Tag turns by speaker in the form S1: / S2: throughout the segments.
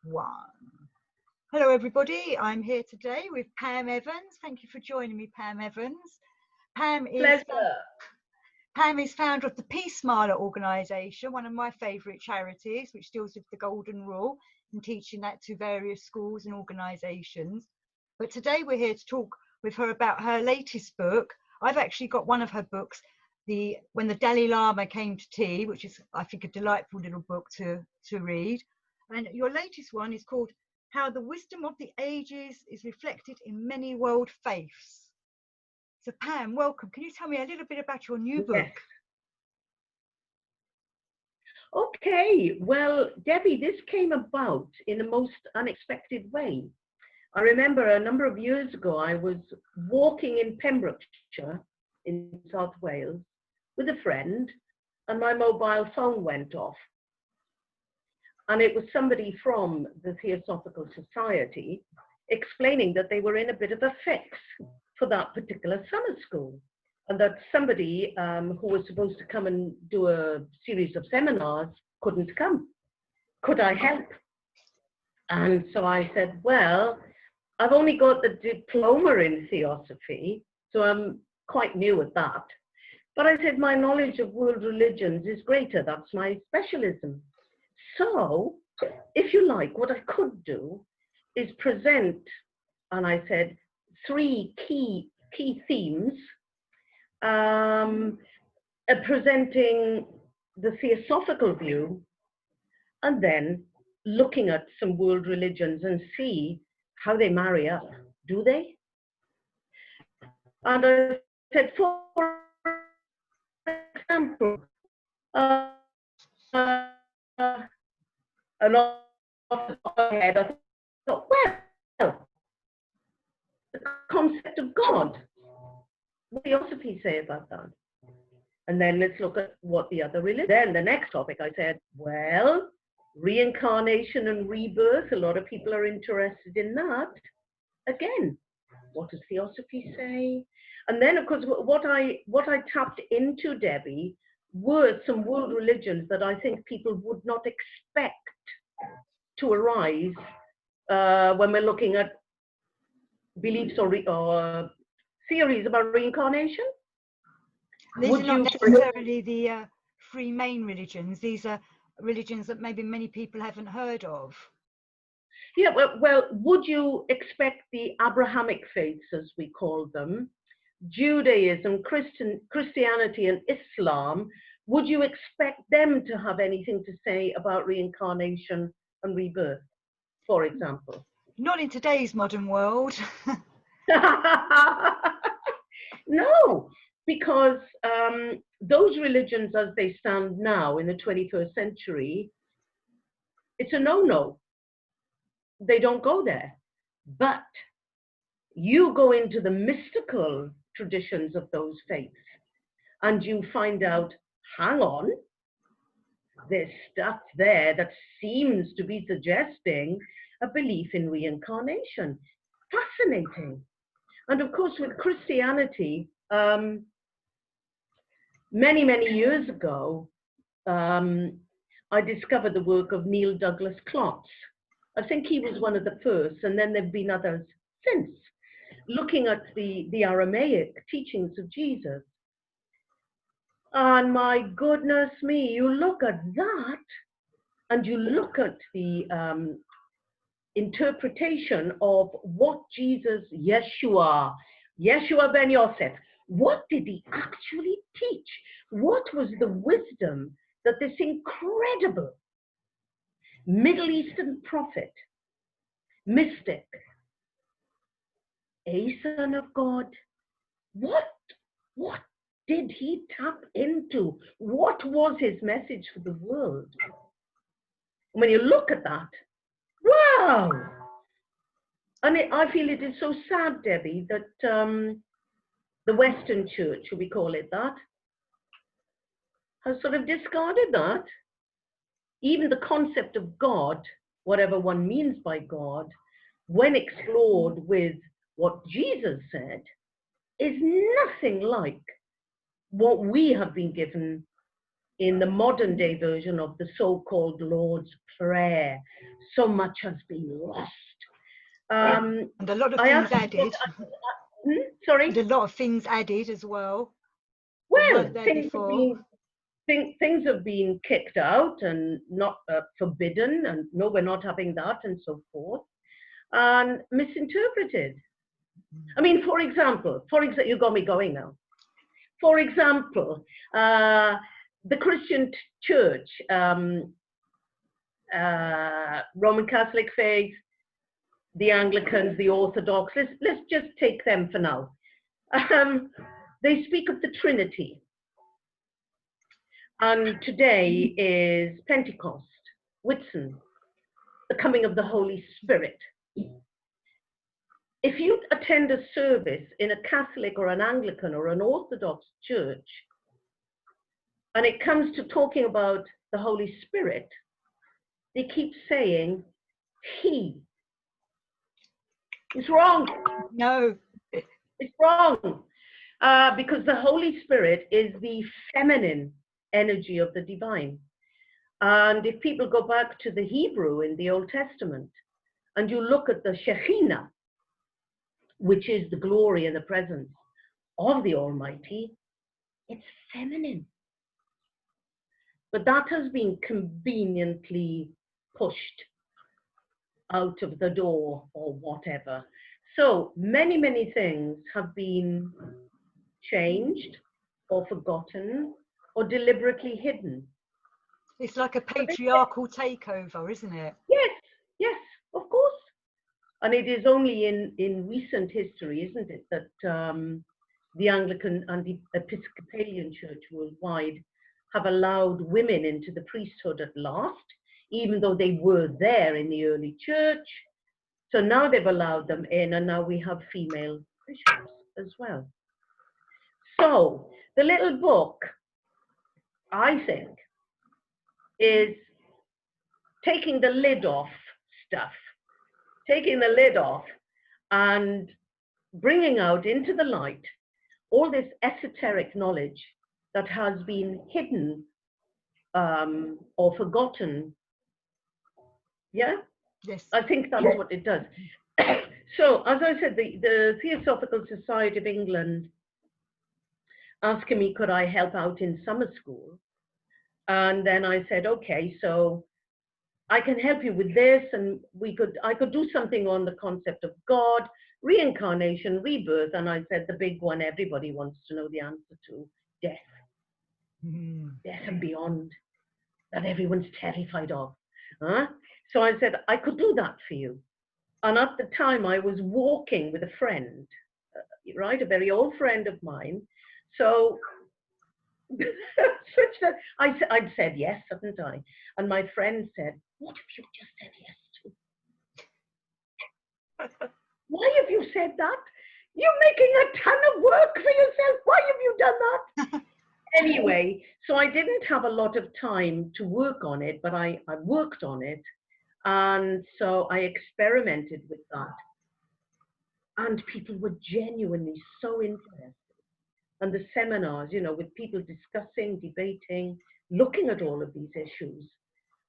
S1: One. Hello everybody, I'm here today with Pam Evans. Thank you for joining me, Pam Evans. Pam is
S2: Pleasure.
S1: Pam is founder of the Peace Smiler organisation, one of my favourite charities, which deals with the golden rule and teaching that to various schools and organisations. But today we're here to talk with her about her latest book. I've actually got one of her books, When the Dalai Lama Came to Tea, which is, I think, a delightful little book to read. And your latest one is called How the Wisdom of the Ages is Reflected in Many World Faiths. So Pam, welcome. Can you tell me a little bit about your new book?
S2: Yes. Okay, well, Debbie, this came about in a most unexpected way. I remember a number of years ago, I was walking in Pembrokeshire in South Wales with a friend, and my mobile phone went off. And it was somebody from the Theosophical Society explaining that they were in a bit of a fix for that particular summer school, and that somebody who was supposed to come and do a series of seminars couldn't come. Could I help? And so I said, well, I've only got the diploma in Theosophy, so I'm quite new at that. But I said, my knowledge of world religions is greater. That's my specialism. So, if you like, what I could do is present, and I said, three key themes, presenting the theosophical view, and then looking at some world religions and see how they marry up. Do they? And I said, for example, and off the top of my head, I thought, well, the concept of God. What does Theosophy say about that? And then let's look at what the other religion. Then the next topic, I said, well, reincarnation and rebirth. A lot of people are interested in that. Again, what does Theosophy say? And then, of course, what I tapped into, Debbie, were some world religions that I think people would not expect to arise when we're looking at beliefs or theories about reincarnation.
S1: These are not necessarily the three main religions. These are religions that maybe many people haven't heard of.
S2: Yeah, well, would you expect the Abrahamic faiths, as we call them, Judaism, Christianity, and Islam, would you expect them to have anything to say about reincarnation and rebirth, for example?
S1: Not in today's modern world.
S2: No, because those religions as they stand now in the 21st century, it's a no-no. They don't go there. But you go into the mystical traditions of those faiths and you find out, hang on, there's stuff there that seems to be suggesting a belief in reincarnation. Fascinating. And of course, with Christianity, many, many years ago, I discovered the work of Neil Douglas Klotz. I think he was one of the first, and then there have been others since, looking at the Aramaic teachings of Jesus. And my goodness me, you look at that, and you look at the interpretation of what Jesus, Yeshua ben Yosef, what did he actually teach? What was the wisdom that this incredible Middle Eastern prophet, mystic, a son of God, what did he tap into? What was his message for the world? When you look at that, wow! And I feel it is so sad, Debbie, that the Western Church, should we call it that, has sort of discarded that. Even the concept of God, whatever one means by God, when explored with what Jesus said, is nothing like what we have been given in the modern day version of the so-called Lord's Prayer. So much has been lost.
S1: And a lot of
S2: I
S1: things
S2: actually
S1: added.
S2: Sorry?
S1: And a lot of things added as well.
S2: Well,
S1: There
S2: things
S1: before.
S2: things have been kicked out and not forbidden, and no, we're not having that, and so forth, and misinterpreted. I mean, for example, you got me going now. For example, the Christian Church, Roman Catholic faith, the Anglicans, the Orthodox, let's just take them for now. They speak of the Trinity. And today is Pentecost, Whitsun, the coming of the Holy Spirit. If you attend a service in a Catholic or an Anglican or an Orthodox church, and it comes to talking about the Holy Spirit, they keep saying he. It's wrong.
S1: No.
S2: It's wrong. Because the Holy Spirit is the feminine energy of the divine. And if people go back to the Hebrew in the Old Testament, and you look at the Shekhinah, which is the glory and the presence of the Almighty, it's feminine. But that has been conveniently pushed out of the door or whatever. So many, many things have been changed or forgotten or deliberately hidden.
S1: It's like a patriarchal takeover, isn't it?
S2: Yes, of course. And it is only in recent history, isn't it, that the Anglican and the Episcopalian Church worldwide have allowed women into the priesthood at last, even though they were there in the early church. So now they've allowed them in, and now we have female bishops as well. So the little book, I think, is taking the lid off stuff, taking the lid off and bringing out into the light all this esoteric knowledge that has been hidden or forgotten. Yeah?
S1: Yes.
S2: I think that's what it does. So, as I said, the Theosophical Society of England asking me, could I help out in summer school? And then I said, okay, so I can help you with this, and I could do something on the concept of God, reincarnation, rebirth, and I said the big one everybody wants to know the answer to, death. Death and beyond, that everyone's terrified of. So I said, I could do that for you. And at the time I was walking with a friend, right, a very old friend of mine. So I'd said yes, hadn't I? And my friend said, what have you just said yes to? Why have you said that? You're making a ton of work for yourself. Why have you done that? Anyway, so I didn't have a lot of time to work on it, but I worked on it. And so I experimented with that. And people were genuinely so interested. And the seminars, you know, with people discussing, debating, looking at all of these issues.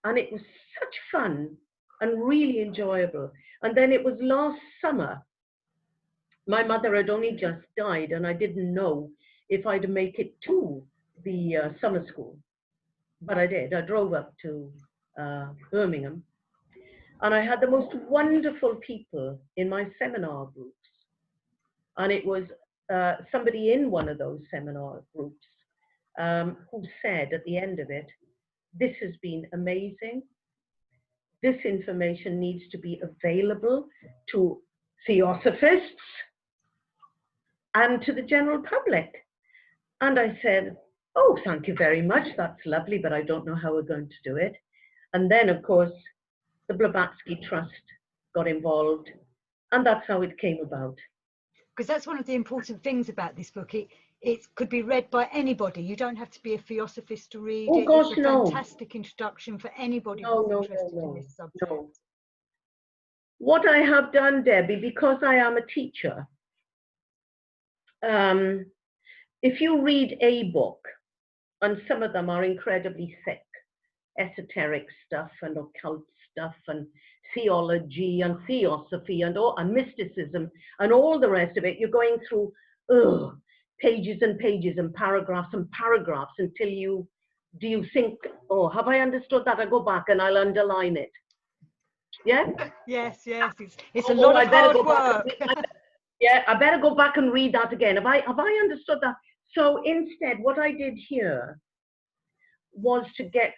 S2: And it was such fun and really enjoyable. And then it was last summer. My mother had only just died, and I didn't know if I'd make it to the summer school. But I did. I drove up to Birmingham. And I had the most wonderful people in my seminar groups. And it was somebody in one of those seminar groups who said at the end of it, this has been amazing. This information needs to be available to theosophists and to the general public. And I said, oh, thank you very much. That's lovely, but I don't know how we're going to do it. And then, of course, the Blavatsky Trust got involved, and that's how it came about.
S1: Because that's one of the important things about this book. It could be read by anybody. You don't have to be a theosophist to read it.
S2: Gosh,
S1: it's a fantastic introduction for anybody who's interested in this subject.
S2: No. What I have done, Debbie, because I am a teacher, if you read a book and some of them are incredibly thick, esoteric stuff and occult stuff and theology and theosophy and mysticism and all the rest of it. You're going through pages and pages and paragraphs until you think, oh, have I understood that? I go back and I'll underline it. Yeah?
S1: Yes, it's a lot of hard work.
S2: Yeah, I better go back and read that again. Have I understood that? So instead, what I did here was to get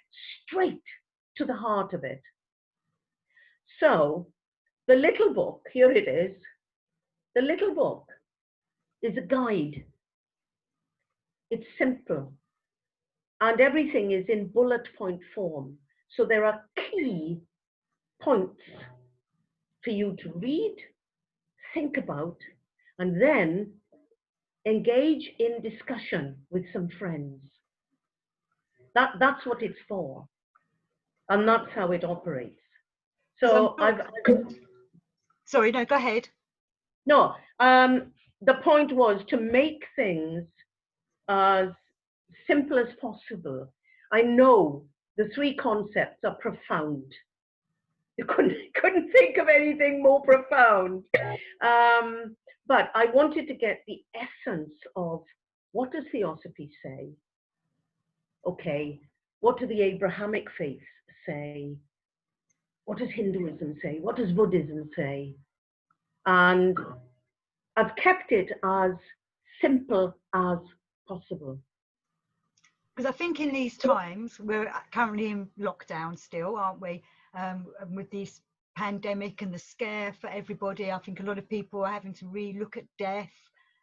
S2: straight to the heart of it. So the little book, here it is. The little book is a guide. It's simple. And everything is in bullet point form. So there are key points for you to read, think about, and then engage in discussion with some friends. That's what it's for. And that's how it operates. So
S1: Sorry, no, go ahead.
S2: No, the point was to make things as simple as possible. I know the three concepts are profound. You couldn't think of anything more profound. But I wanted to get the essence of, what does Theosophy say? Okay, what do the Abrahamic faiths say? What does Hinduism say? What does Buddhism say? And I've kept it as simple as possible.
S1: Because I think in these times, we're currently in lockdown still, aren't we? With this pandemic and the scare for everybody, I think a lot of people are having to re-look at death.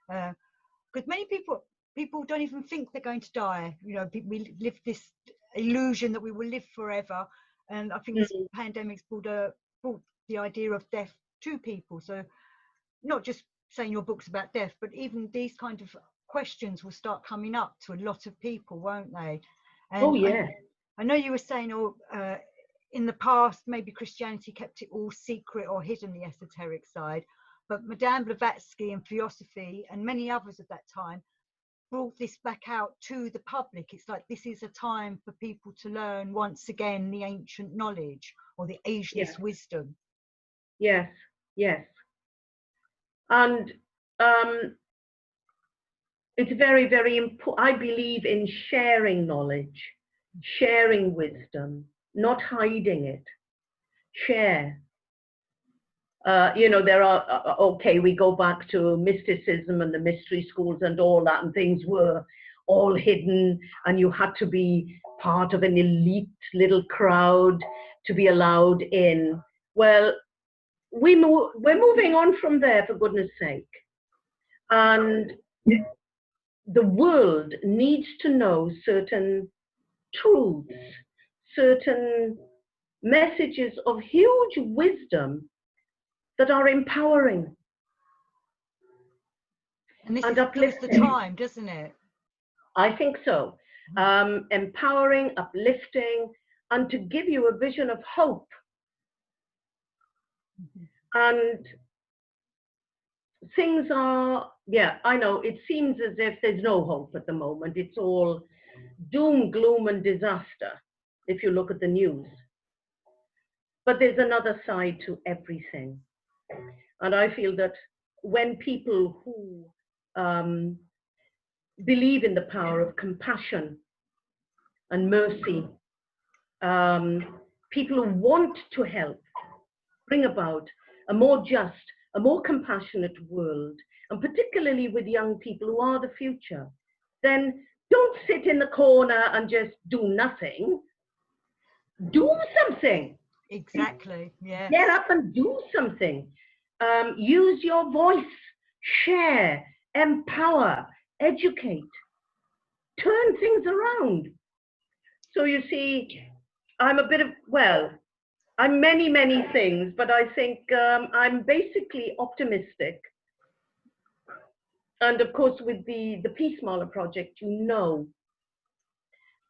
S1: Because many people don't even think they're going to die. You know, we live this illusion that we will live forever. And I think this pandemic's brought the idea of death to people. So not just saying your book's about death, but even these kind of questions will start coming up to a lot of people, won't they? And
S2: oh yeah.
S1: I know you were saying, in the past, maybe Christianity kept it all secret or hidden, the esoteric side, but Madame Blavatsky and Theosophy and many others of that time brought this back out to the public. It's like this is a time for people to learn once again the ancient knowledge or the ageless wisdom.
S2: Yes, yes. And it's very, very important. I believe in sharing knowledge, sharing wisdom, not hiding it. Share. You know, there are, okay, we go back to mysticism and the mystery schools and all that, and things were all hidden, and you had to be part of an elite little crowd to be allowed in. Well, we're moving on from there, for goodness sake. And the world needs to know certain truths, certain messages of huge wisdom that are empowering.
S1: And this is the time, doesn't it?
S2: I think so. Empowering, uplifting, and to give you a vision of hope. And things are, yeah, I know, it seems as if there's no hope at the moment. It's all doom, gloom, and disaster, if you look at the news. But there's another side to everything. And I feel that when people who believe in the power of compassion and mercy, people who want to help bring about a more just, a more compassionate world, and particularly with young people who are the future, then don't sit in the corner and just do nothing. Do something.
S1: Exactly, yeah.
S2: Get up and do something. Use your voice, share, empower, educate, turn things around. So you see, I'm a bit of, well, I'm many, many things, but I think I'm basically optimistic. And of course, with the Peace Marler project, you know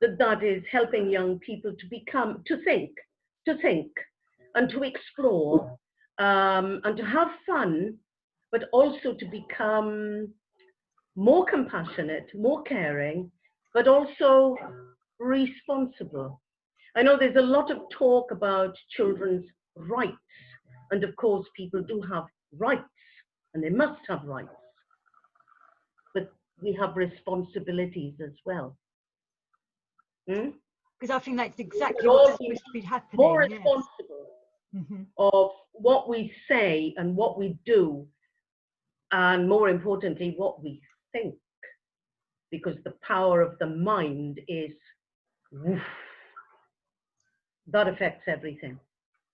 S2: that is helping young people to become, to think, and to explore, and to have fun, but also to become more compassionate, more caring, but also responsible. I know there's a lot of talk about children's rights, and of course people do have rights, and they must have rights, but we have responsibilities as well.
S1: Because I think that's exactly
S2: We'll
S1: what's
S2: all be
S1: supposed to be happening.
S2: more
S1: Yes.
S2: responsible of what we say and what we do, and more importantly, what we think, because the power of the mind is, woof, that affects everything.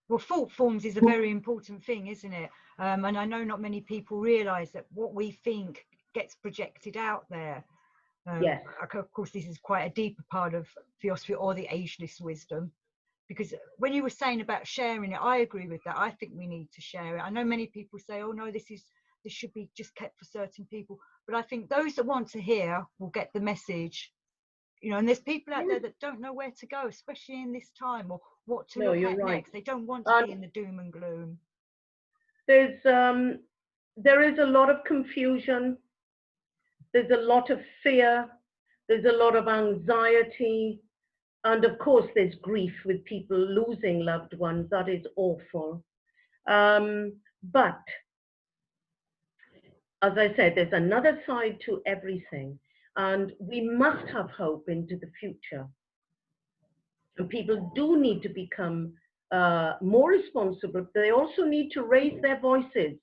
S1: Well, thought forms is a very important thing, isn't it? And I know not many people realise that what we think gets projected out there.
S2: Yes.
S1: Of course, this is quite a deeper part of theosophy or the ageless wisdom. Because when you were saying about sharing it, I agree with that. I think we need to share it. I know many people say, oh no, this should be just kept for certain people. But I think those that want to hear will get the message. You know, and there's people out there that don't know where to go, especially in this time, or what to look at next. They don't want to be in the doom and gloom.
S2: There is a lot of confusion. There's a lot of fear. There's a lot of anxiety. And of course, there's grief with people losing loved ones. That is awful. But as I said, there's another side to everything. And we must have hope into the future. And people do need to become more responsible. They also need to raise their voices.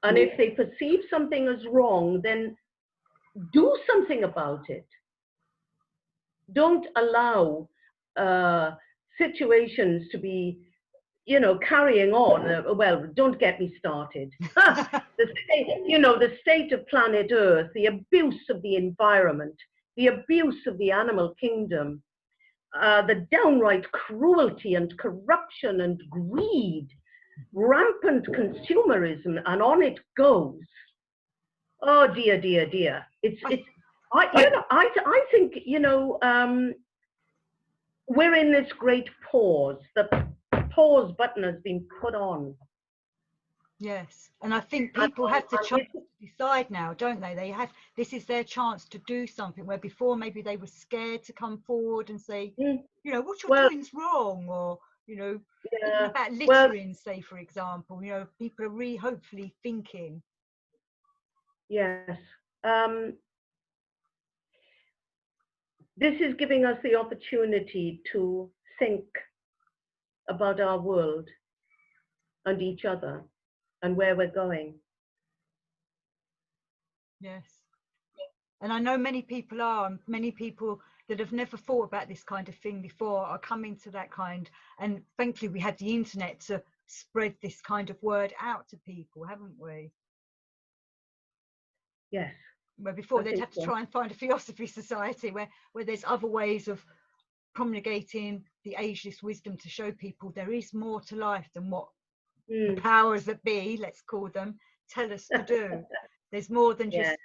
S2: And if they perceive something as wrong, then do something about it. Don't allow situations to be, you know, carrying on. Well, don't get me started. The state of planet Earth, the abuse of the environment, the abuse of the animal kingdom, the downright cruelty and corruption and greed, rampant consumerism, and on it goes. Oh dear, dear, dear. I think, you know, we're in this great pause. The pause button has been put on.
S1: Yes, and I think people have to decide now, don't they? This is their chance to do something, where before maybe they were scared to come forward and say, you know, what you're doing is wrong, or, you know, even about littering, say, for example, you know, people are hopefully thinking.
S2: Yes. This is giving us the opportunity to think about our world and each other and where we're going.
S1: Yes. And I know many people that have never thought about this kind of thing before are coming to that kind. And thankfully, we had the internet to spread this kind of word out to people, haven't we?
S2: Yes.
S1: Where before they'd have to try and find a Theosophy Society where there's other ways of promulgating the ageless wisdom to show people there is more to life than what the powers that be, let's call them, tell us to do. There's more than just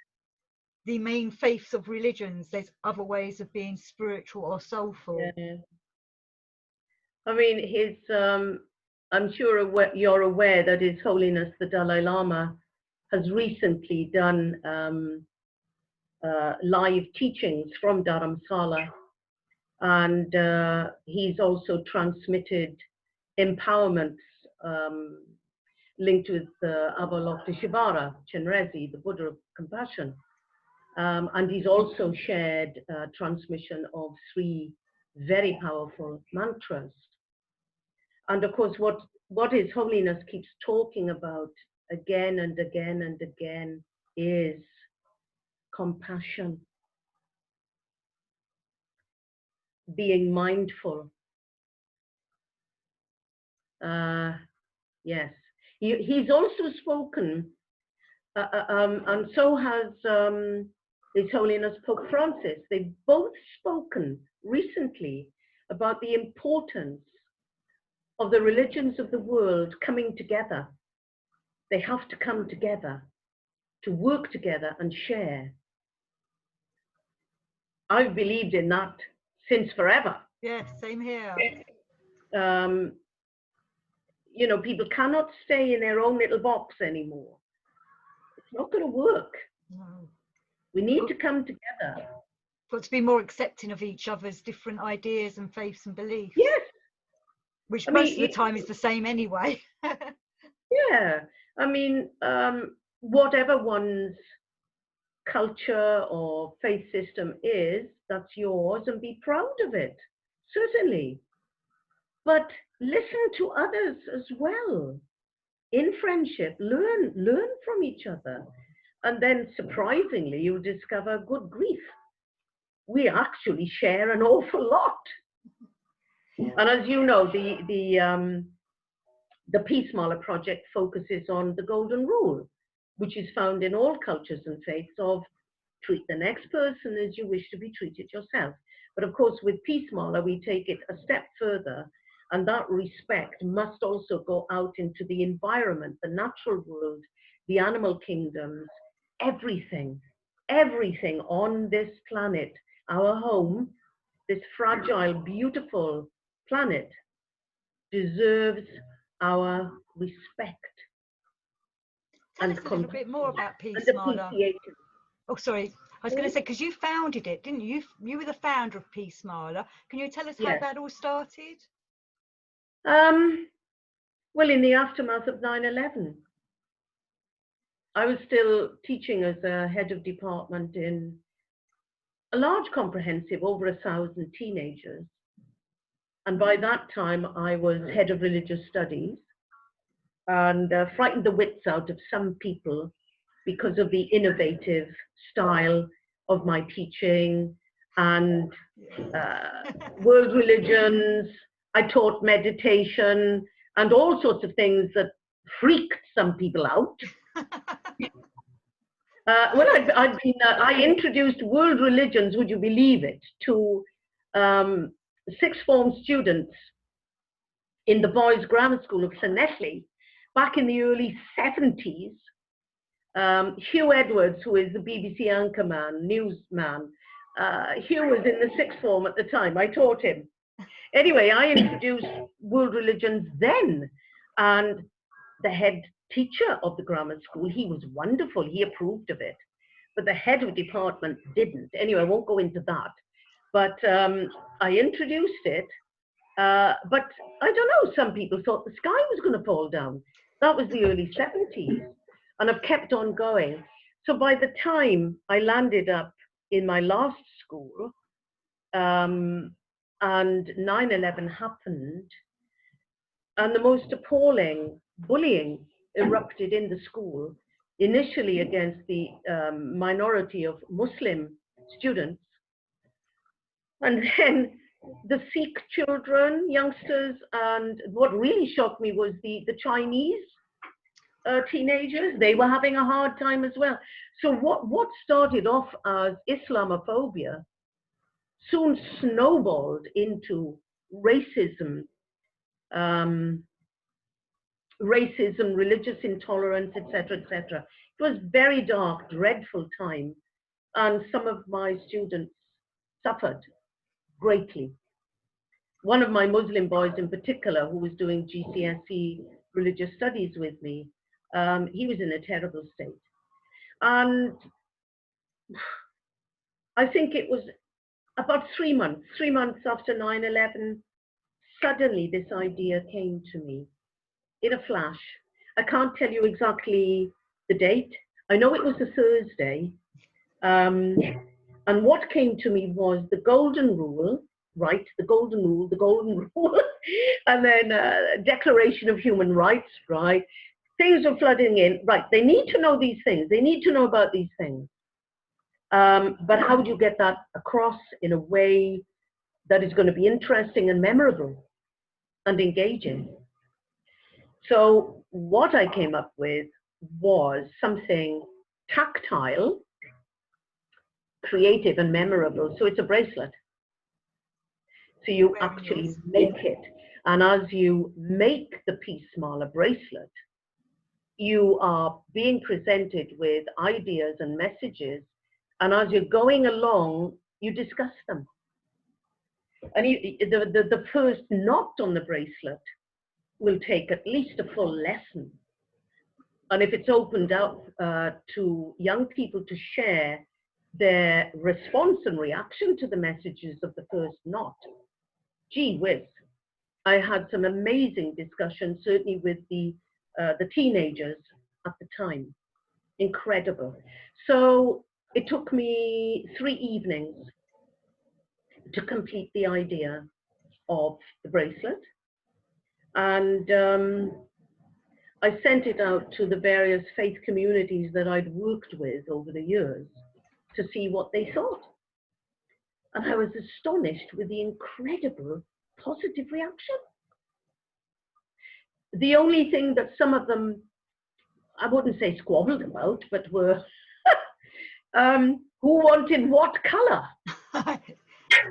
S1: the main faiths of religions. There's other ways of being spiritual or soulful.
S2: Yeah. I mean, I'm sure you're aware that His Holiness the Dalai Lama has recently done live teachings from Dharamsala, and he's also transmitted empowerments linked with Avalokiteshvara Chenrezig, the Buddha of Compassion, and he's also shared transmission of 3 very powerful mantras. And of course, what His Holiness keeps talking about again and again and again is compassion, being mindful. Yes, he's also spoken, and so has His Holiness Pope Francis. They've both spoken recently about the importance of the religions of the world coming together. They have to come together to work together and share. I've believed in that since forever.
S1: Yeah, same here.
S2: You know, people cannot stay in their own little box anymore. It's not going to work.
S1: No.
S2: We need to come together.
S1: Got to be more accepting of each other's different ideas and faiths and beliefs.
S2: Yes.
S1: Which
S2: I
S1: most
S2: mean,
S1: of the time is the same anyway.
S2: Yeah. I mean, whatever one's culture or faith system is, that's yours, and be proud of it, certainly. But listen to others as well. In friendship, learn from each other. And then surprisingly, you'll discover, good grief, we actually share an awful lot. And as you know, the Peace Mala project focuses on the golden rule, which is found in all cultures and faiths, of treat the next person as you wish to be treated yourself. But of course, with Peace Mala, we take it a step further, and that respect must also go out into the environment, the natural world, the animal kingdoms, everything on this planet, our home, this fragile, beautiful planet, deserves our respect.
S1: Tell us a little bit more about Peace Mala. Oh, sorry. I was going to say, because you founded it, didn't you? You were the founder of Peace Mala. Can you tell us how that all started?
S2: Well, in the aftermath of 9/11, I was still teaching as a head of department in a large comprehensive, over 1,000 teenagers. And by that time, I was head of religious studies, and frightened the wits out of some people because of the innovative style of my teaching and world religions. I taught meditation and all sorts of things that freaked some people out. I introduced world religions, would you believe it, to sixth form students in the boys' grammar school of Llanelli back in the early 70s. Hugh Edwards, who is the BBC anchorman, newsman, Hugh was in the sixth form at the time. I taught him. Anyway, I introduced world religions then, and the head teacher of the grammar school, he was wonderful. He approved of it, but the head of department didn't. Anyway, I won't go into that. But I introduced it. But I don't know, some people thought the sky was going to fall down. That was the early 70s, and I've kept on going. So by the time I landed up in my last school, and 9/11 happened, and the most appalling bullying erupted in the school, initially against the minority of Muslim students, and then the Sikh children, youngsters, and what really shocked me was the Chinese teenagers. They were having a hard time as well. So what started off as Islamophobia soon snowballed into racism, religious intolerance, etc., etc. It was very dark, dreadful time, and some of my students suffered greatly. One of my Muslim boys in particular, who was doing GCSE religious studies with me, he was in a terrible state. And I think it was about 3 months after 9/11, suddenly this idea came to me in a flash. I can't tell you exactly the date. I know it was a Thursday. And what came to me was the golden rule, right? The golden rule, and then Declaration of Human Rights, right? Things are flooding in, right? They need to know these things. They need to know about these things. But how do you get that across in a way that is going to be interesting and memorable and engaging? So what I came up with was something tactile, creative and memorable. So it's a bracelet. So you actually make it. And as you make the Peace Mala bracelet, you are being presented with ideas and messages. And as you're going along, you discuss them. And the first knot on the bracelet will take at least a full lesson. And if it's opened up to young people to share their response and reaction to the messages of the first knot. Gee whiz, I had some amazing discussions, certainly with the teenagers at the time. Incredible. So it took me 3 evenings to complete the idea of the bracelet. And I sent it out to the various faith communities that I'd worked with over the years to see what they thought. And I was astonished with the incredible positive reaction. The only thing that some of them, I wouldn't say squabbled about, but were who wanted what color?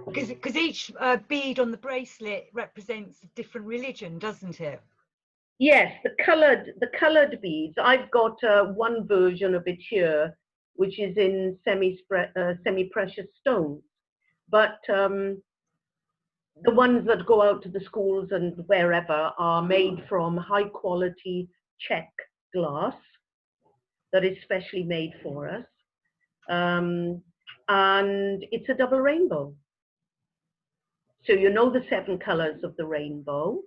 S1: Because each bead on the bracelet represents a different religion, doesn't it?
S2: Yes, the colored beads. I've got one version of it here, which is in semi-precious stones. But the ones that go out to the schools and wherever are made from high quality Czech glass that is specially made for us. And it's a double rainbow. So you know the 7 colors of the rainbow.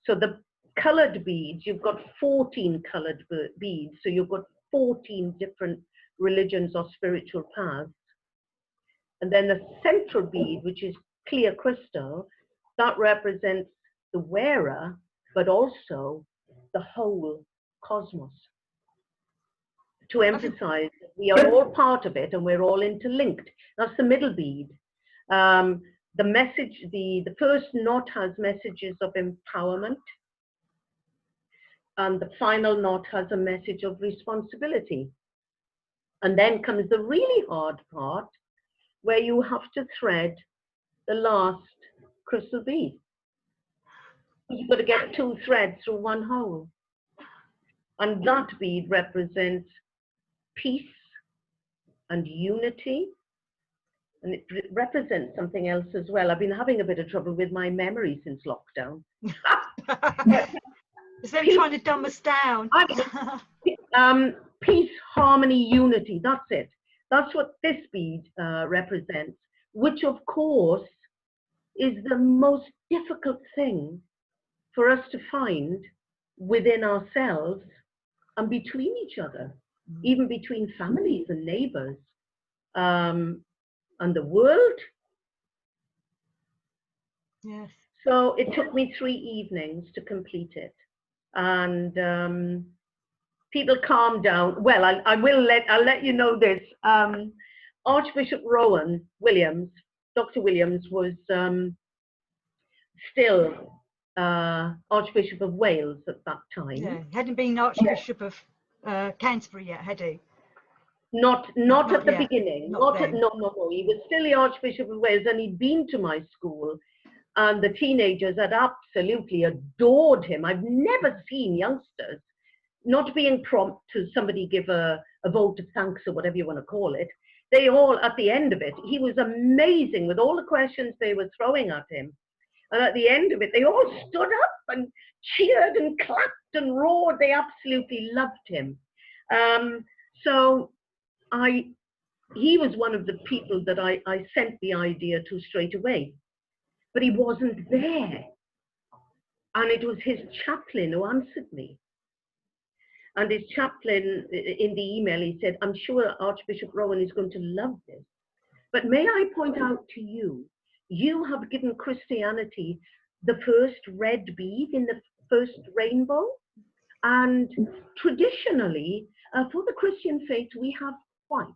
S2: So the colored beads, you've got 14 colored beads. So you've got 14 different religions or spiritual paths. And then the central bead, which is clear crystal, that represents the wearer, but also the whole cosmos. To emphasize that we are all part of it and we're all interlinked. That's the middle bead. The message, the first knot has messages of empowerment. And the final knot has a message of responsibility. And then comes the really hard part, where you have to thread the last crystal bead. You've got to get 2 threads through 1 hole. And that bead represents peace and unity. And it represents something else as well. I've been having a bit of trouble with my memory since lockdown.
S1: Is them trying to dumb us down?
S2: Peace, harmony, unity, that's it. That's what this bead represents, which of course is the most difficult thing for us to find within ourselves and between each other, even between families and neighbors and the world.
S1: Yes.
S2: So it took me 3 evenings to complete it. And people calmed down. Well, I'll let you know this. Archbishop Rowan Williams, Dr. Williams, was still Archbishop of Wales at that time.
S1: Yeah, he hadn't been Archbishop of Canterbury yet, had he?
S2: Not at the beginning.
S1: No.
S2: He was still the Archbishop of Wales, and he'd been to my school, and the teenagers had absolutely adored him. I've never seen youngsters not being prompt to somebody give a vote of thanks or whatever you want to call it. They all, at the end of it, he was amazing with all the questions they were throwing at him. And at the end of it, they all stood up and cheered and clapped and roared. They absolutely loved him. So he was one of the people that I sent the idea to straight away. But he wasn't there. And it was his chaplain who answered me. And his chaplain, in the email, he said, I'm sure Archbishop Rowan is going to love this. But may I point out to you, you have given Christianity the first red bead in the first rainbow. And traditionally, for the Christian faith, we have white.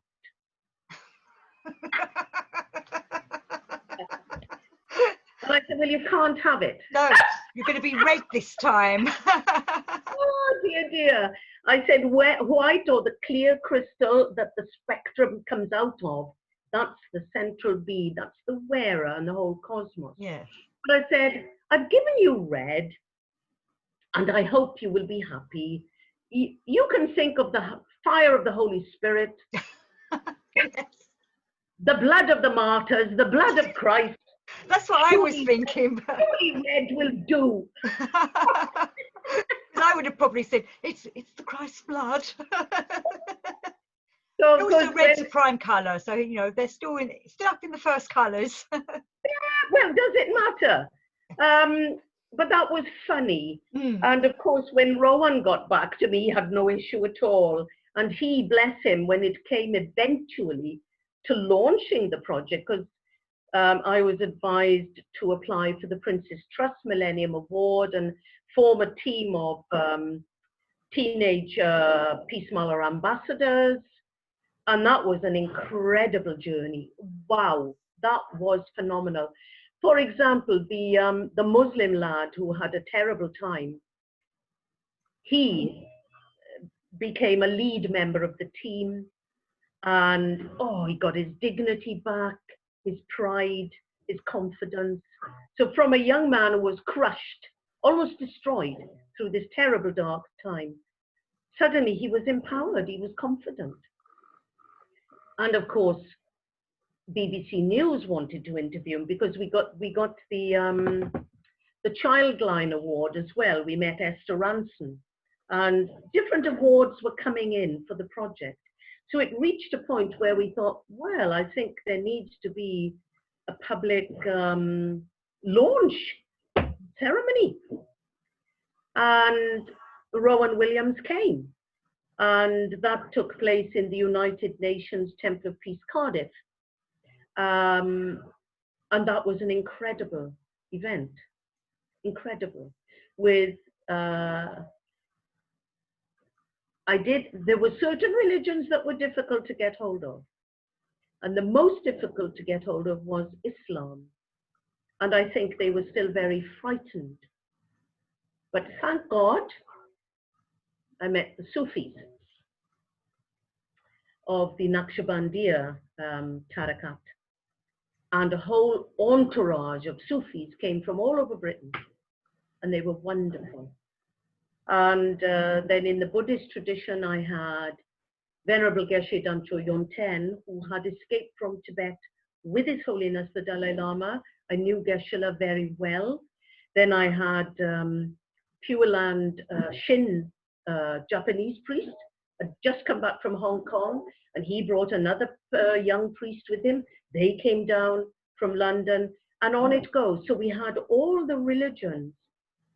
S2: And I said, well, you can't have it.
S1: No, you're going to be red this time.
S2: Oh, dear. I said, white, or the clear crystal that the spectrum comes out of, that's the central bead, that's the wearer and the whole cosmos.
S1: Yeah.
S2: But I said, I've given you red, and I hope you will be happy. You can think of the fire of the Holy Spirit,
S1: Yes.
S2: the blood of the martyrs, the blood of Christ.
S1: That's what I was thinking.
S2: Surely red will do.
S1: I would have probably said, it's the Christ's blood.
S2: So of
S1: Also,
S2: course,
S1: red's a prime colour, so you know they're still up in the first colours.
S2: well, does it matter? But that was funny.
S1: Mm.
S2: And of course, when Rowan got back to me, he had no issue at all. And he, bless him, when it came eventually to launching the project, because I was advised to apply for the Princess Trust Millennium Award and form a team of teenage Peace Maller ambassadors. And that was an incredible journey. Wow, that was phenomenal. For example, the Muslim lad who had a terrible time, he became a lead member of the team, and oh, he got his dignity back, his pride, his confidence. So from a young man who was crushed, almost destroyed through this terrible dark time, suddenly he was empowered, he was confident. And of course, BBC News wanted to interview him because we got the Childline Award as well. We met Esther Ranson, and different awards were coming in for the project. So it reached a point where we thought, well, I think there needs to be a public launch ceremony. And Rowan Williams came, and that took place in the United Nations Temple of Peace, Cardiff. And that was an incredible event, incredible. With there were certain religions that were difficult to get hold of, and the most difficult to get hold of was Islam. And I think they were still very frightened. But thank God, I met the Sufis of the Naqshbandiya Tariqat. And a whole entourage of Sufis came from all over Britain, and they were wonderful. And then in the Buddhist tradition, I had Venerable Geshe Dancho Yonten, who had escaped from Tibet with His Holiness the Dalai Lama. I knew Geshe-la very well. Then I had Pure Land Shin, Japanese priest, had just come back from Hong Kong, and he brought another young priest with him. They came down from London, and on it goes. So we had all the religions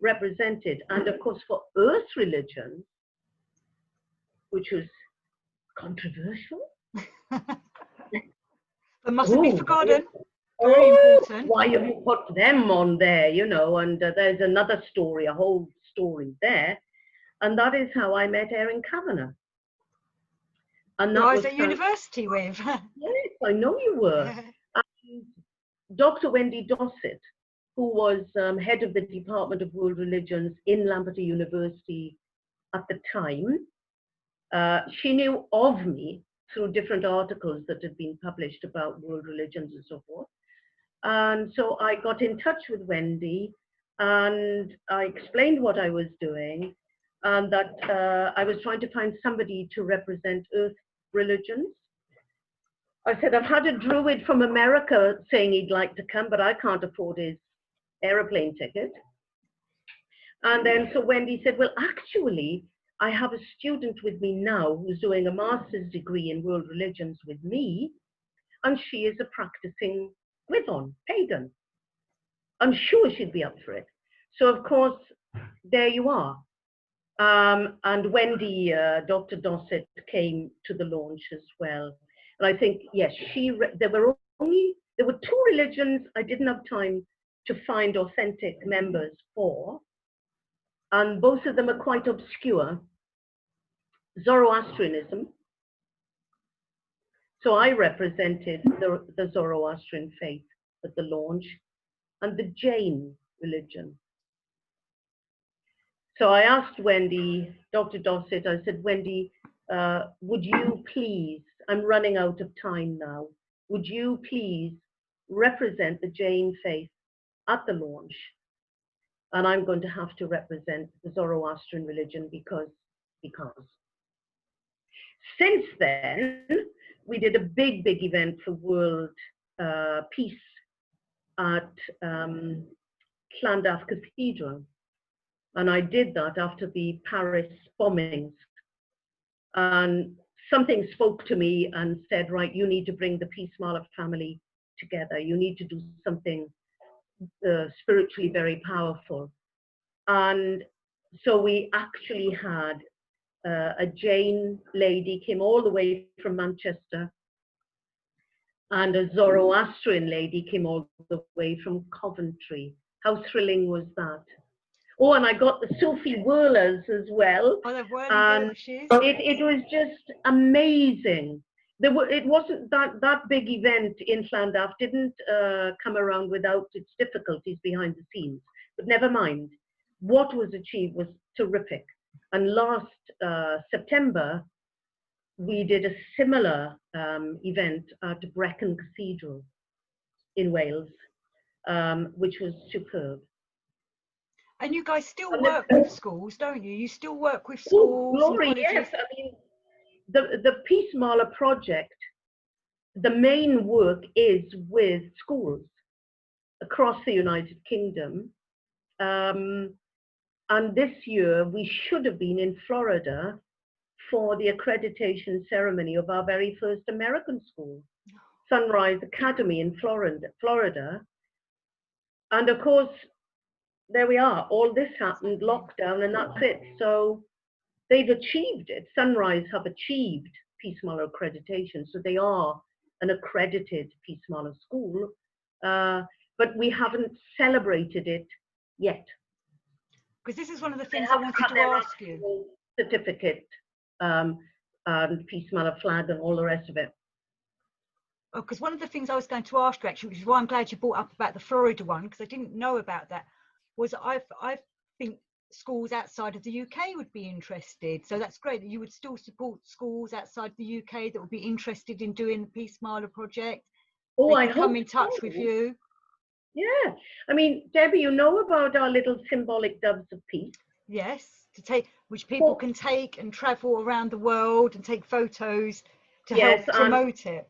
S2: represented, and of course for Earth religion, which was controversial.
S1: But mustn't be forgotten.
S2: Oh,
S1: Very important.
S2: why have you put them on there, you know? And there's another story, a whole story there. And that is how I met Erin Kavanagh. And that
S1: I was
S2: was
S1: at university with.
S2: Yes, I know you were. And Dr. Wendy Dossett, who was head of the Department of World Religions in Lampeter University at the time, she knew of me through different articles that had been published about world religions and so forth. And so I got in touch with Wendy, and I explained what I was doing, and that I was trying to find somebody to represent Earth religions. I said, I've had a druid from America saying he'd like to come, but I can't afford his aeroplane ticket. And then so Wendy said, well, actually, I have a student with me now who's doing a master's degree in world religions with me, and she is a practicing Withon, pagan. I'm sure she'd be up for it. So of course, there you are. And Wendy, Dr. Dossett, came to the launch as well. And I think, yes, there were two religions I didn't have time to find authentic members for. And both of them are quite obscure. Zoroastrianism. So I represented the Zoroastrian faith at the launch, and the Jain religion. So I asked Wendy, Dr. Dossett, I said, Wendy, would you please, I'm running out of time now, would you please represent the Jain faith at the launch? And I'm going to have to represent the Zoroastrian religion because. Since then, we did a big event for world peace at Llandaff Cathedral. And I did that after the Paris bombings. And something spoke to me and said, right, you need to bring the Peace Marler family together. You need to do something spiritually very powerful. And so we actually had a Jain lady came all the way from Manchester, and a Zoroastrian lady came all the way from Coventry. How thrilling was that? Oh, and I got the Sufi whirlers as well.
S1: Oh, the whirly
S2: And
S1: dervishes.
S2: it was just amazing. It wasn't that big event in Llandaf didn't come around without its difficulties behind the scenes. But never mind. What was achieved was terrific. And last September, we did a similar event at Brecon Cathedral in Wales, which was superb.
S1: And you guys still work with schools, don't you? You still work with schools and colleges?
S2: Yes. I mean, the Peace Marler project, the main work is with schools across the United Kingdom. And this year, we should have been in Florida for the accreditation ceremony of our very first American school, Sunrise Academy in Florida. And of course, there we are. All this happened, lockdown, and that's it. So they've achieved it. Sunrise have achieved Peace Marler accreditation. So they are an accredited Peace Marler school, but we haven't celebrated it yet.
S1: Because this is one of the things I wanted to ask you.
S2: Certificate, and Peace Marler flag and all the rest of it.
S1: Oh, because one of the things I was going to ask you, actually, which is why I'm glad you brought up about the Florida one, because I didn't know about that, was I think schools outside of the UK would be interested. So that's great that you would still support schools outside the UK that would be interested in doing the Peace Marler project.
S2: Oh,
S1: I come in touch with you.
S2: Yeah. I mean, Debbie, you know about our little symbolic doves of peace?
S1: Yes, which people can take and travel around the world and take photos to help promote it.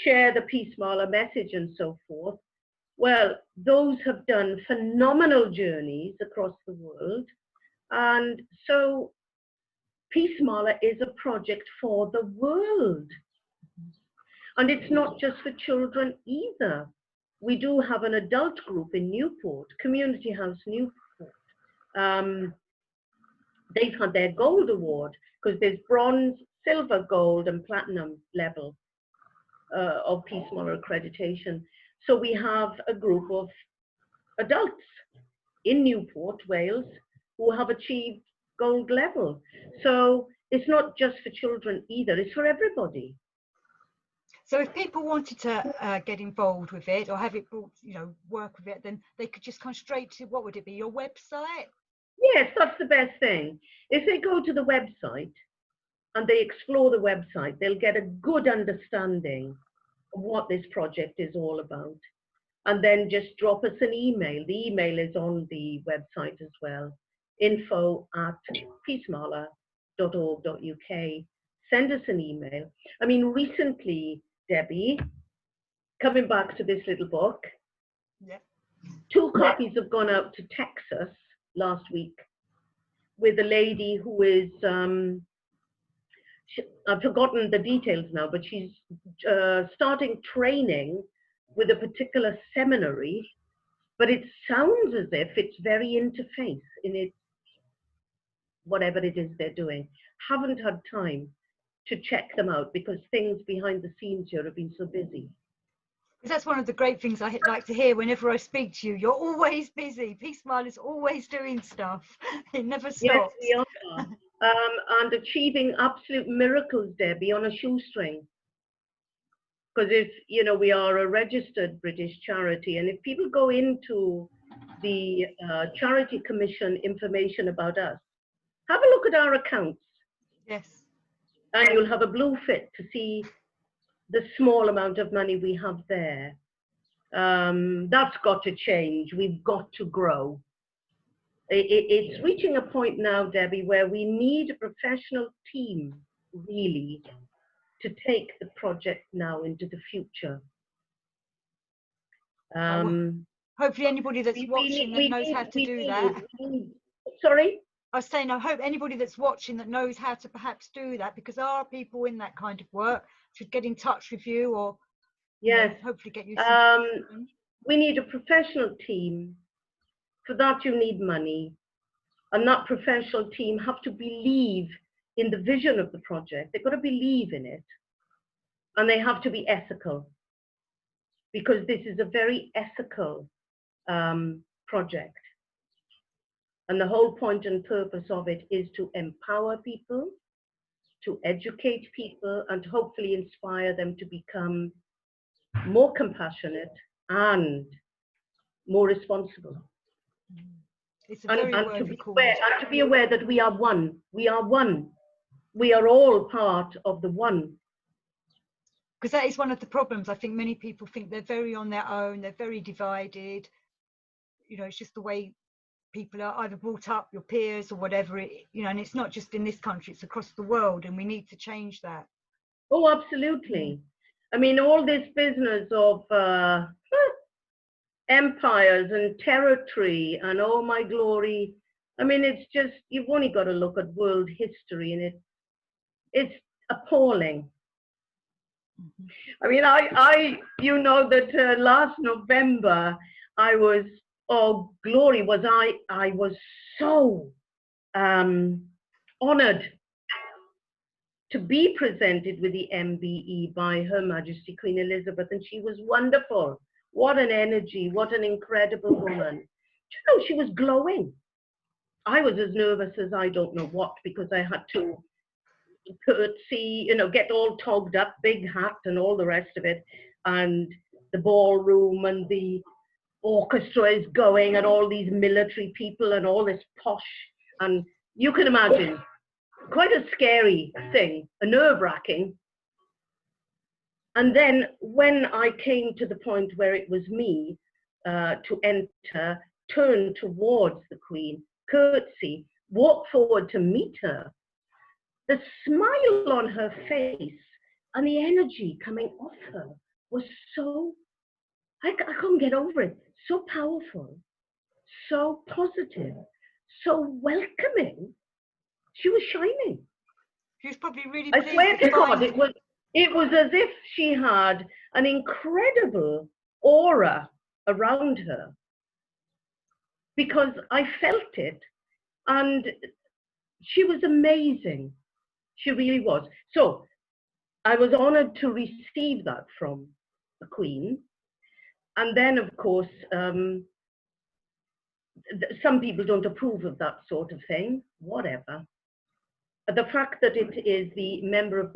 S2: Share the Peace Marler message and so forth. Well, those have done phenomenal journeys across the world. And so Peace Marler is a project for the world. And it's not just for children either. We do have an adult group in Newport, Community House Newport. They've had their gold award because there's bronze, silver, gold, and platinum level of Peace Marler accreditation. So we have a group of adults in Newport, Wales, who have achieved gold level. So it's not just for children either, it's for everybody.
S1: So if people wanted to get involved with it or have it, work with it, then they could just come straight to, what would it be, your website?
S2: Yes, that's the best thing. If they go to the website and they explore the website, they'll get a good understanding of what this project is all about. And then just drop us an email. The email is on the website as well, info@peacemarler.org.uk. Send us an email. I mean, recently, Debbie, coming back to this little book, 2 copies have gone out to Texas last week with a lady who is, I've forgotten the details now, but she's starting training with a particular seminary, but it sounds as if it's very interfaith in it, whatever it is they're doing. Haven't had time to check them out because things behind the scenes here have been so busy.
S1: Because that's one of the great things I like to hear whenever I speak to you. You're always busy. Peace Marler's always doing stuff. It never stops.
S2: Yes, we are. And achieving absolute miracles, Debbie, on a shoestring. Because if, we are a registered British charity, and if people go into the Charity Commission information about us, have a look at our accounts.
S1: Yes.
S2: And you'll have a blue fit to see the small amount of money we have there. That's got to change. We've got to grow. It's reaching a point now, Debbie, where we need a professional team, really, to take the project now into the future.
S1: Hopefully anybody that's watching that knows how to do that.
S2: Sorry?
S1: I was saying, I hope anybody that's watching that knows how to perhaps do that, because there are people in that kind of work, should get in touch with you, or
S2: Yes.
S1: hopefully get you some.
S2: We need a professional team. For that, you need money. And that professional team have to believe in the vision of the project. They've got to believe in it. And they have to be ethical, because this is a very ethical project. And the whole point and purpose of it is to empower people, to educate people, and hopefully inspire them to become more compassionate and more responsible.
S1: It's a very worthy cause.
S2: And to be aware that we are one. We are one. We are all part of the one.
S1: Because that is one of the problems. I think many people think they're very on their own. They're very divided. It's just the way people are either brought up, your peers or whatever. And it's not just in this country, it's across the world, and we need to change that.
S2: Oh, absolutely. I mean, all this business of empires and territory and oh my glory. I mean, it's just, you've only got to look at world history and it's appalling. I mean, you know that last November I was, oh glory, was I was so honored to be presented with the MBE by Her Majesty Queen Elizabeth, and she was wonderful. What an energy, what an incredible woman. You know, she was glowing. I was as nervous as I don't know what, because I had to curtsy, get all togged up, big hat and all the rest of it, and the ballroom and the orchestra is going and all these military people and all this posh, and you can imagine, quite a scary thing, a nerve-wracking. And then when I came to the point where it was me to enter, turn towards the Queen, curtsy, walk forward to meet her, the smile on her face and the energy coming off her was so, I couldn't get over it, so powerful, so positive, so welcoming. She was shining.
S1: She was probably really
S2: I
S1: pleased.
S2: swear to God, it was as if she had an incredible aura around her, because I felt it, and she was amazing. She really was. So I was honored to receive that from the Queen. And then, of course, some people don't approve of that sort of thing, whatever. The fact that it is the member of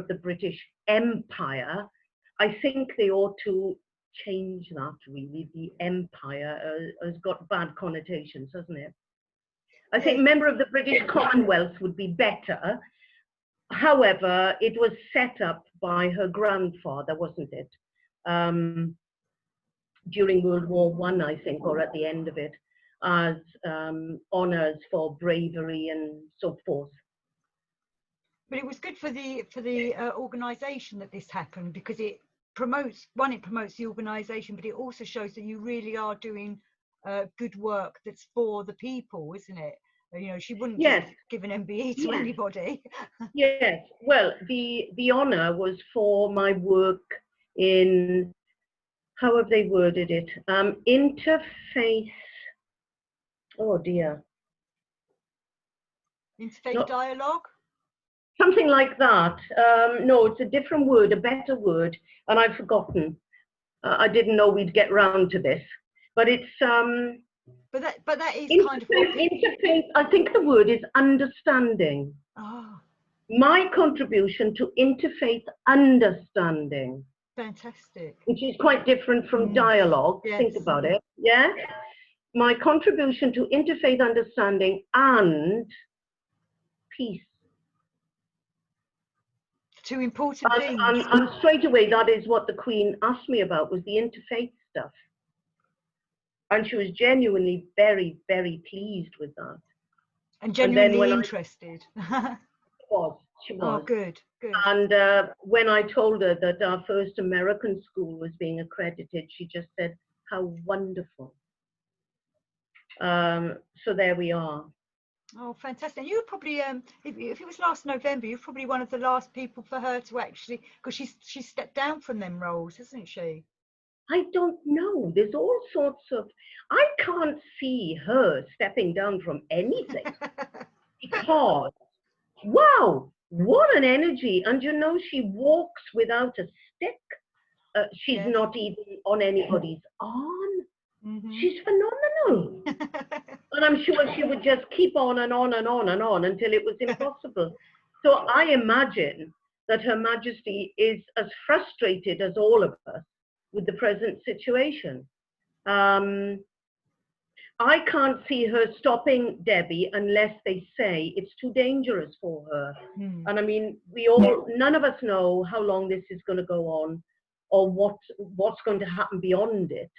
S2: the British Empire, I think they ought to change that, really. The empire has got bad connotations, hasn't it? I think member of the British Commonwealth would be better. However, it was set up by her grandfather, wasn't it? During World War I, I think, or at the end of it, as honors for bravery and so forth.
S1: But it was good for the organisation that this happened, because it promotes the organisation, but it also shows that you really are doing good work that's for the people, isn't it? She wouldn't just give an MBE to anybody.
S2: Yes. Well, the honour was for my work in, how have they worded it? Interfaith. Oh dear.
S1: Interfaith dialogue?
S2: Something like that. No, it's a different word, a better word, and I've forgotten. I didn't know we'd get round to this, but it's
S1: But that is kind of
S2: interfaith. I think the word is understanding.
S1: Oh.
S2: My contribution to interfaith understanding.
S1: Fantastic.
S2: Which is quite different from dialogue. Yes. Think about it. Yeah. My contribution to interfaith understanding and peace.
S1: Two important things.
S2: And straight away, that is what the Queen asked me about, was the interfaith stuff. And she was genuinely very, very pleased with that.
S1: And genuinely interested.
S2: She was.
S1: Oh, good.
S2: And when I told her that our first American school was being accredited, she just said, how wonderful. So there we are.
S1: Oh, fantastic. And you were probably, if it was last November, you're probably one of the last people for her to actually, because she stepped down from them roles, hasn't she?
S2: I don't know. There's all sorts of, I can't see her stepping down from anything because, wow, what an energy. And you know, she walks without a stick. She's
S1: Yes.
S2: not even on anybody's arm.
S1: Hmm.
S2: She's phenomenal. And I'm sure she would just keep on and on and on and on until it was impossible. So I imagine that Her Majesty is as frustrated as all of us with the present situation. Um, I can't see her stopping Debbie unless they say it's too dangerous for her.
S1: Mm.
S2: And I mean, none of us know how long this is going to go on or what's going to happen beyond it.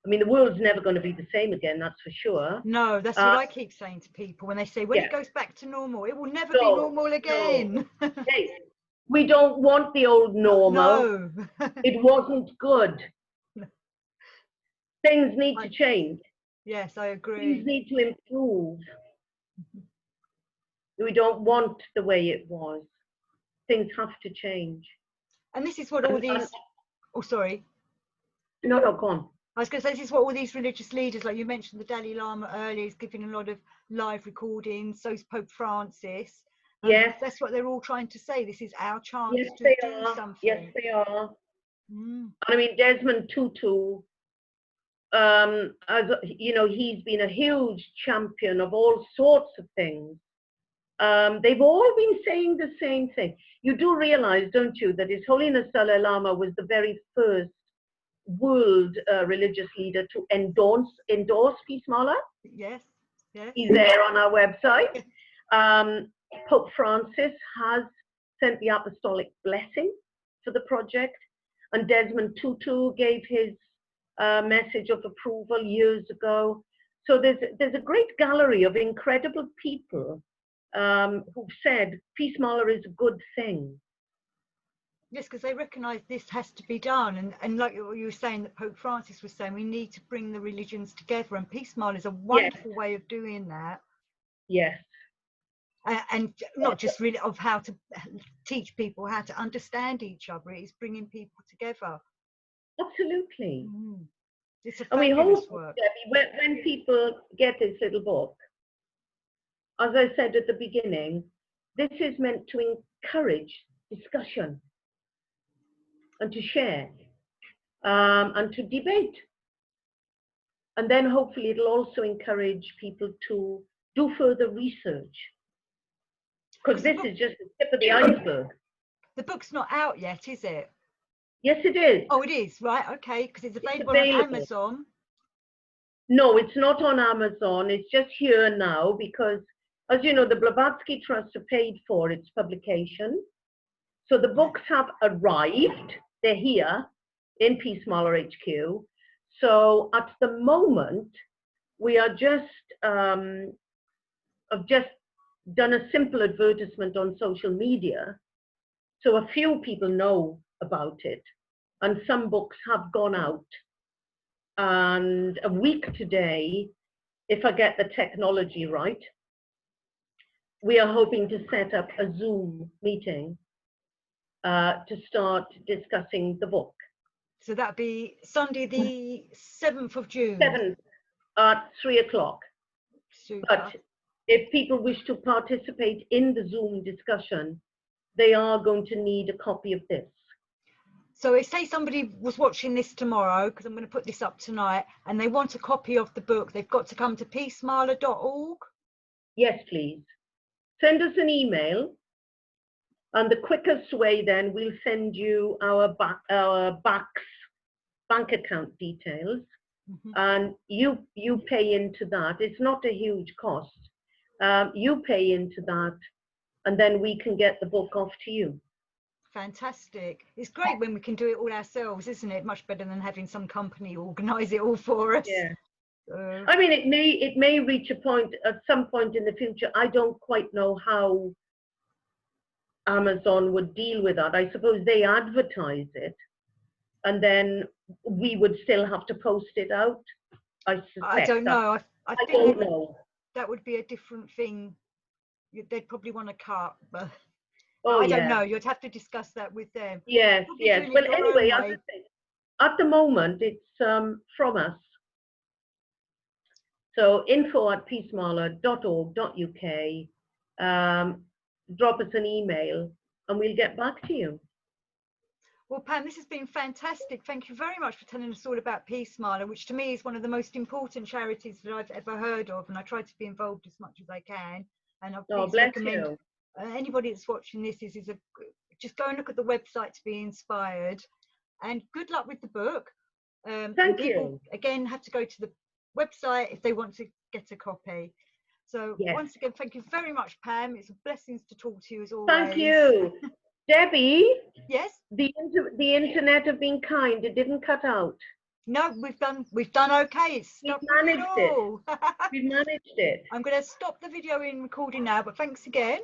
S2: I mean, the world's never going to be the same again, that's for sure.
S1: No, that's what I keep saying to people when they say, when
S2: Yeah.
S1: it goes back to normal, it will never be
S2: No,
S1: normal again.
S2: no. Hey, we don't want the old normal.
S1: No.
S2: It wasn't good. Things need to change.
S1: Yes, I agree.
S2: Things need to improve. We don't want the way it was. Things have to change.
S1: And this is what all these, oh, sorry.
S2: No, go on.
S1: I was going to say, this is what all these religious leaders, like you mentioned the Dalai Lama earlier, is giving a lot of live recordings. So is Pope Francis.
S2: Yes.
S1: That's what they're all trying to say. This is our chance to do something.
S2: Yes, they are.
S1: Mm.
S2: I mean, Desmond Tutu, as you know, he's been a huge champion of all sorts of things. They've all been saying the same thing. You do realize, don't you, that His Holiness Dalai Lama was the very first world religious leader to endorse Peace Mala.
S1: Yes, yes.
S2: He's there on our website. Pope Francis has sent the apostolic blessing for the project, and Desmond Tutu gave his message of approval years ago. So there's a great gallery of incredible people who've said Peace Mala is a good thing.
S1: Yes, because they recognise this has to be done, and like what you were saying, that Pope Francis was saying, we need to bring the religions together, and Peace Mala is a wonderful way of doing that.
S2: Yes.
S1: And not just really of how to teach people how to understand each other, it's bringing people together.
S2: Absolutely.
S1: Mm. It's a
S2: and we hope,
S1: work.
S2: Debbie, when people get this little book, as I said at the beginning, this is meant to encourage discussion and to share and to debate. And then hopefully it'll also encourage people to do further research. Because this is just the tip of the iceberg.
S1: The book's not out yet, is it?
S2: Yes, it is.
S1: Oh, it is, right, okay, because it's available on Amazon.
S2: No, it's not on Amazon. It's just here now because, as you know, the Blavatsky Trust have paid for its publication. So the books have arrived. They're here in Peace Mala HQ. So at the moment, we are just have just done a simple advertisement on social media. So a few people know about it, and some books have gone out. And a week today, if I get the technology right, we are hoping to set up a Zoom meeting to start discussing the book.
S1: So that'd be Sunday the 7th of June.
S2: 7th at 3 o'clock.
S1: Super.
S2: But if people wish to participate in the Zoom discussion, they are going to need a copy of this.
S1: So say somebody was watching this tomorrow, because I'm going to put this up tonight, and they want a copy of the book, they've got to come to peacemala.org?
S2: Yes, please. Send us an email, and the quickest way then, we'll send you our bank account details, and you pay into that. It's not a huge cost. You pay into that, and then we can get the book off to you.
S1: Fantastic. It's great when we can do it all ourselves, isn't it? Much better than having some company organise it all for us.
S2: Yeah. I mean, it may reach a point at some point in the future. I don't quite know how Amazon would deal with that. I suppose they advertise it, and then we would still have to post it out. I suspect.
S1: I don't know.
S2: I don't know.
S1: that would be a different thing. They'd probably want to cut, but
S2: Oh,
S1: I don't
S2: yeah.
S1: know. You'd have to discuss that with them.
S2: Yes,
S1: Probably
S2: yes.
S1: doing it
S2: Well,
S1: your
S2: anyway,
S1: own
S2: as I
S1: way.
S2: say, at the moment, it's from us. So info@peacemarler.org.uk. Drop us an email and we'll get back to you.
S1: Well, Pam, this has been fantastic. Thank you very much for telling us all about Peace Smiler, which to me is one of the most important charities that I've ever heard of, and I try to be involved as much as I can. And I
S2: Oh,
S1: please
S2: bless
S1: recommend
S2: you.
S1: anybody that's watching this just go and look at the website to be inspired. And good luck with the book.
S2: Thank
S1: people,
S2: you.
S1: again, have to go to the website if they want to get a copy. So
S2: Yes.
S1: once again, thank you very much, Pam. It's a blessing to talk to you as always.
S2: Thank you. Debbie?
S1: Yes?
S2: The internet of being kind, it didn't cut out.
S1: No, we've done okay. It's stopped it all.
S2: We managed it.
S1: I'm going to stop the video in recording now, but thanks again.